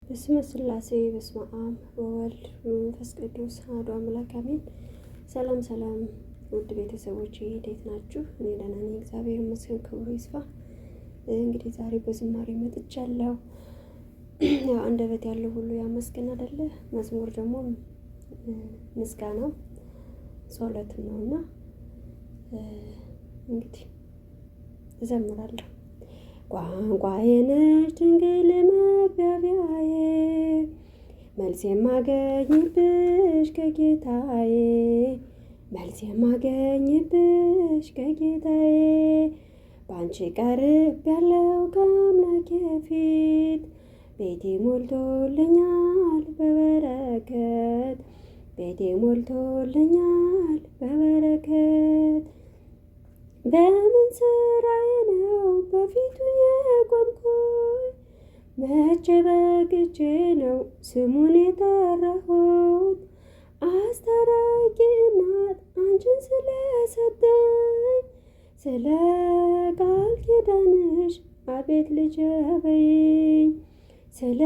በስመ ሥላሴ በስመ አብ ወወልድ ወመንፈስ ቅዱስ አሐዱ አምላክ አሜን። ሰላም ሰላም ውድ ቤተሰቦቼ እንዴት ናችሁ? እኔ ደህና ነኝ፣ እግዚአብሔር ይመስገን፣ ክብሩ ይስፋ። እንግዲህ ዛሬ በዝማሬ መጥቻለሁ። ያው አንደበት ያለው ሁሉ ያመስግን አይደለ? መዝሙር ደግሞ ምስጋና ጸሎት ነውና እንግዲህ እዘምራለሁ። ቋንቋዬ ነሽ ድንግል መግባቢያዬ፣ መልስ የማገኝብሽ ከጌታዬ፣ መልስ የማገኝብሽ ከጌታዬ። በአንቺ ቀርብ ያለው ከአምላኬ ፊት፣ ቤቴ ሞልቶልኛል በበረከት፣ ቤቴ ሞልቶልኛል በበረከት። በምን ስራዬ ነው በፊቱ የቆምኩኝ? መቼ በግቼ ነው ስሙን የጠራሁት? አስታራቂ እናት አንቺን ስለሰጠኝ፣ ስለ ቃል ኪዳንሽ አቤት ልጄ በይኝ፣ ስለ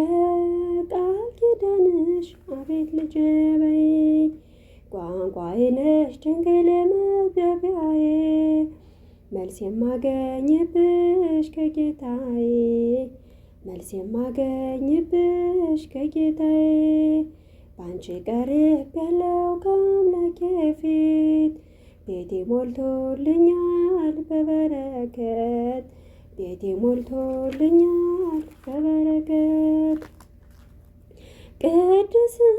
ቃል ኪዳንሽ አቤት ልጄ በይኝ። ቋንቋዬ ነሽ ድንግል መግባቢያዬ፣ መልስ የማገኝብሽ ከጌታዬ፣ መልስ የማገኝብሽ ከጌታዬ። በአንቺ ቀርብ ያለው ከአምላኬ ፊት፣ ቤቴ ሞልቶልኛል በበረከት፣ ቤቴ ሞልቶልኛል በበረከት። ቅድስና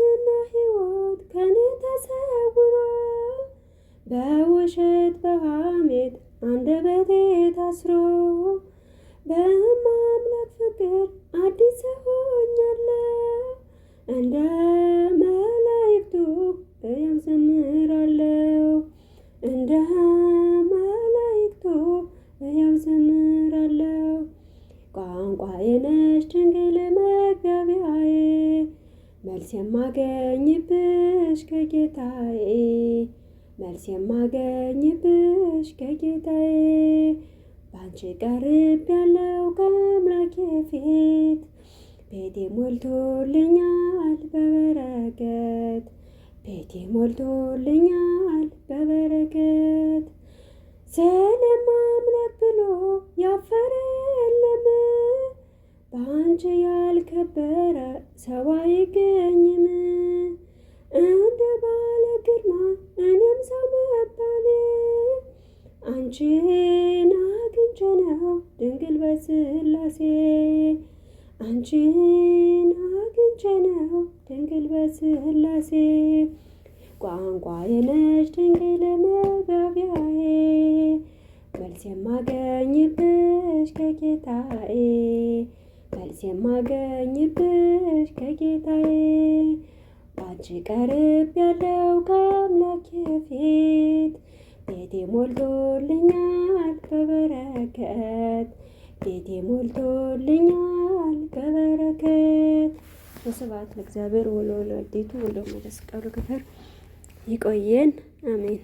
ሕይወት ከኔ ተሰውሮ፣ በውሸት በሐሜት አንደበቴ ታስሮ፣ በአምላክ ፍቅር አዲስ ሆኛለሁ። እንደ መላእክቱ ሕያው ዘምራለሁ፣ እንደ መላእክቱ ሕያው ዘምራለሁ። ቋንቋዬ ነሽ ድንግል መግባቢያዬ፣ መልስ የማገኝብሽ ከጌታዬ፣ መልስ የማገኝብሽ ከጌታዬ። በአንቺ ቀርብ ያለው ከአምላኬ ፊት፣ ቤቴ ሞልቶልኛል በበረከት፣ ቤቴ ሞልቶልኛል በበረከት። ስለማምላክ ብሎ ያፈረ የለም፣ በአንቺ ያልከበረ ሰው አይገኝም። እንደ ባለ ግርማ እኔም ሰው መባሌ፣ አንቺን አግኝቼ ነው ድንግል በሥላሴ፣ አንቺን አግኝቼ ነው ድንግል በሥላሴ። ቋንቋዬ ነሽ ድንግል መግባቢያዬ፣ መልስ የማገኝብሽ ከጌታዬ፣ መልስ የማገኝብሽ ከጌታዬ። በአንቺ ቀርብ ያለው ከአምላኬ ፊት፣ ቤቴ ሞልቶልኛል በበረከት፣ ቤቴ ሞልቶልኛል በበረከት። ወስብሐት ለእግዚአብሔር ወለወላዲቱ ወለመስቀሉ ክቡር። ይቆየን። አሜን።